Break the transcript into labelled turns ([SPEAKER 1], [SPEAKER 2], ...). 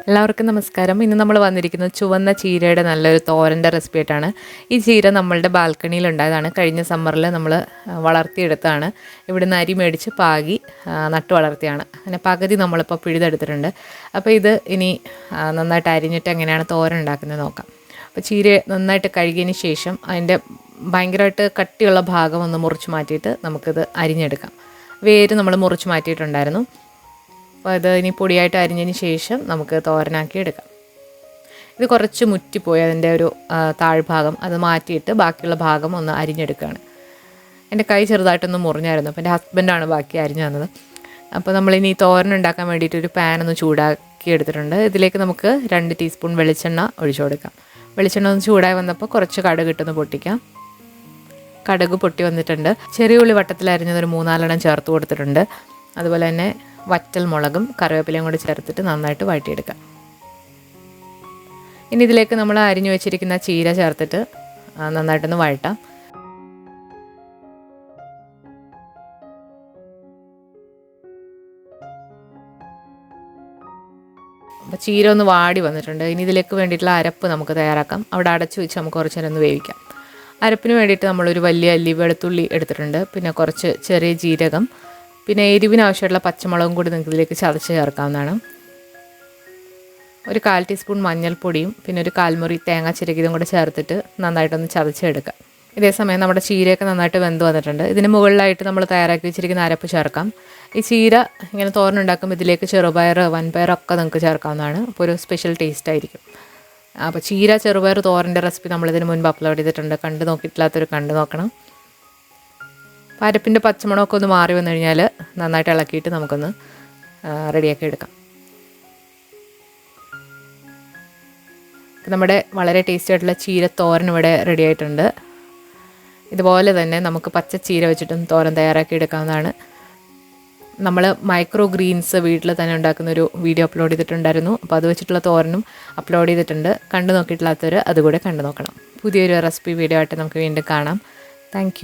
[SPEAKER 1] എല്ലാവർക്കും നമസ്കാരം. ഇന്ന് നമ്മൾ വന്നിരിക്കുന്നത് ചുവന്ന ചീരയുടെ നല്ലൊരു തോരൻ്റെ റെസിപ്പി ആയിട്ടാണ്. ഈ ചീര നമ്മളുടെ ബാൽക്കണിയിൽ ഉണ്ടായതാണ്. കഴിഞ്ഞ സമ്മറിൽ നമ്മൾ വളർത്തിയെടുത്താണ്. ഇവിടുന്ന് അരി മേടിച്ച് പാകി നട്ടു വളർത്തിയാണ്. അങ്ങനെ പകുതി നമ്മളിപ്പോൾ പിഴുതെടുത്തിട്ടുണ്ട്. അപ്പോൾ ഇത് ഇനി നന്നായിട്ട് അരിഞ്ഞിട്ട് എങ്ങനെയാണ് തോരൻ ഉണ്ടാക്കുന്നത് നോക്കാം. അപ്പോൾ ചീര നന്നായിട്ട് കഴുകിയതിന് ശേഷം അതിൻ്റെ ഭയങ്കരമായിട്ട് കട്ടിയുള്ള ഭാഗം ഒന്ന് മുറിച്ച് മാറ്റിയിട്ട് നമുക്കിത് അരിഞ്ഞെടുക്കാം. വേര് നമ്മൾ മുറിച്ച് മാറ്റിയിട്ടുണ്ടായിരുന്നു. അപ്പോൾ അത് ഇനി പൊടിയായിട്ട് അരിഞ്ഞതിന് ശേഷം നമുക്ക് തോരനാക്കി എടുക്കാം. ഇത് കുറച്ച് മുറ്റിപ്പോയി അതിൻ്റെ ഒരു താഴ്ഭാഗം, അത് മാറ്റിയിട്ട് ബാക്കിയുള്ള ഭാഗം ഒന്ന് അരിഞ്ഞെടുക്കുകയാണ്. എൻ്റെ കൈ ചെറുതായിട്ടൊന്ന് മുറിഞ്ഞായിരുന്നു. അപ്പോൾ എൻ്റെ ഹസ്ബൻഡാണ് ബാക്കി അരിഞ്ഞു തന്നത്. അപ്പോൾ നമ്മളിനി തോരൻ ഉണ്ടാക്കാൻ വേണ്ടിയിട്ട് ഒരു പാൻ ഒന്ന് ചൂടാക്കി എടുത്തിട്ടുണ്ട്. ഇതിലേക്ക് നമുക്ക് 2 ടീസ്പൂൺ വെളിച്ചെണ്ണ ഒഴിച്ചു കൊടുക്കാം. വെളിച്ചെണ്ണ ഒന്ന് ചൂടായി വന്നപ്പോൾ കുറച്ച് കടുക് ഇട്ടൊന്ന് പൊട്ടിക്കാം. കടുക് പൊട്ടി വന്നിട്ടുണ്ട്. ചെറിയ ഉള്ളി വട്ടത്തിൽ അരിഞ്ഞതൊരു 3-4 ചേർത്ത് കൊടുത്തിട്ടുണ്ട്. അതുപോലെ തന്നെ വറ്റൽ മുളകും കറിവേപ്പിലയും കൂടി ചേർത്തിട്ട് നന്നായിട്ട് വഴറ്റിയെടുക്കാം. ഇനി ഇതിലേക്ക് നമ്മൾ അരിഞ്ഞു വെച്ചിരിക്കുന്ന ചീര ചേർത്തിട്ട് നന്നായിട്ടൊന്ന് വഴറ്റാം. അപ്പോൾ ചീര ഒന്ന് വാടി വന്നിട്ടുണ്ട്. ഇനി ഇതിലേക്ക് വേണ്ടിയിട്ടുള്ള അരപ്പ് നമുക്ക് തയ്യാറാക്കാം. അവിടെ അടച്ചു വെച്ച് നമുക്ക് കുറച്ച് നേരം ഒന്ന് വേവിക്കാം. അരപ്പിന് വേണ്ടിയിട്ട് നമ്മളൊരു വലിയ അല്ലി വെളുത്തുള്ളി എടുത്തിട്ടുണ്ട്. പിന്നെ കുറച്ച് ചെറിയ ജീരകം, പിന്നെ എരിവിന് ആവശ്യമായിട്ടുള്ള പച്ചമുളകും കൂടി നിങ്ങൾക്ക് ഇതിലേക്ക് ചതച്ച് ചേർക്കാവുന്നതാണ്. ഒരു 1/4 ടീസ്പൂൺ മഞ്ഞൾപ്പൊടിയും പിന്നെ ഒരു 1/4 മുറി തേങ്ങ ചിരകിയതും കൂടെ ചേർത്തിട്ട് നന്നായിട്ടൊന്ന് ചതച്ചെടുക്കുക. ഇതേ സമയം നമ്മുടെ ചീരയൊക്കെ നന്നായിട്ട് വെന്ത് വന്നിട്ടുണ്ട്. ഇതിന് മുകളിലായിട്ട് നമ്മൾ തയ്യാറാക്കി വെച്ചിരിക്കുന്ന അരപ്പ് ചേർക്കാം. ഈ ചീര ഇങ്ങനെ തോരനുണ്ടാക്കുമ്പോൾ ഇതിലേക്ക് ചെറുപയർ, വൻപയറൊക്കെ നിങ്ങൾക്ക് ചേർക്കാവുന്നതാണ്. അപ്പോൾ ഒരു സ്പെഷ്യൽ ടേസ്റ്റ് ആയിരിക്കും. അപ്പോൾ ചീര ചെറുപയർ തോരൻ്റെ റെസിപ്പി നമ്മളിതിന് മുൻപ് അപ്ലോഡ് ചെയ്തിട്ടുണ്ട്. കണ്ടു നോക്കിയിട്ടില്ലാത്തൊരു കണ്ടു നോക്കണം. അരപ്പിൻ്റെ പച്ചമണമൊക്കെ ഒന്ന് മാറി വന്നു കഴിഞ്ഞാൽ നന്നായിട്ട് ഇളക്കിയിട്ട് നമുക്കൊന്ന് റെഡിയാക്കി എടുക്കാം. നമ്മുടെ വളരെ ടേസ്റ്റി ആയിട്ടുള്ള ചീര തോരൻ ഇവിടെ റെഡി ആയിട്ടുണ്ട്. ഇതുപോലെ തന്നെ നമുക്ക് പച്ച ചീര വെച്ചിട്ടും തോരൻ തയ്യാറാക്കി എടുക്കാവുന്നതാണ്. നമ്മൾ മൈക്രോ ഗ്രീൻസ് വീട്ടിൽ തന്നെ ഉണ്ടാക്കുന്നൊരു വീഡിയോ അപ്ലോഡ് ചെയ്തിട്ടുണ്ടായിരുന്നു. അപ്പോൾ അത് വെച്ചിട്ടുള്ള തോരനും അപ്ലോഡ് ചെയ്തിട്ടുണ്ട്. കണ്ടു നോക്കിയിട്ടില്ലാത്തവർ അതുകൂടെ കണ്ടു നോക്കണം. പുതിയൊരു റെസിപ്പി വീഡിയോ ആയിട്ട് നമുക്ക് വീണ്ടും കാണാം. താങ്ക്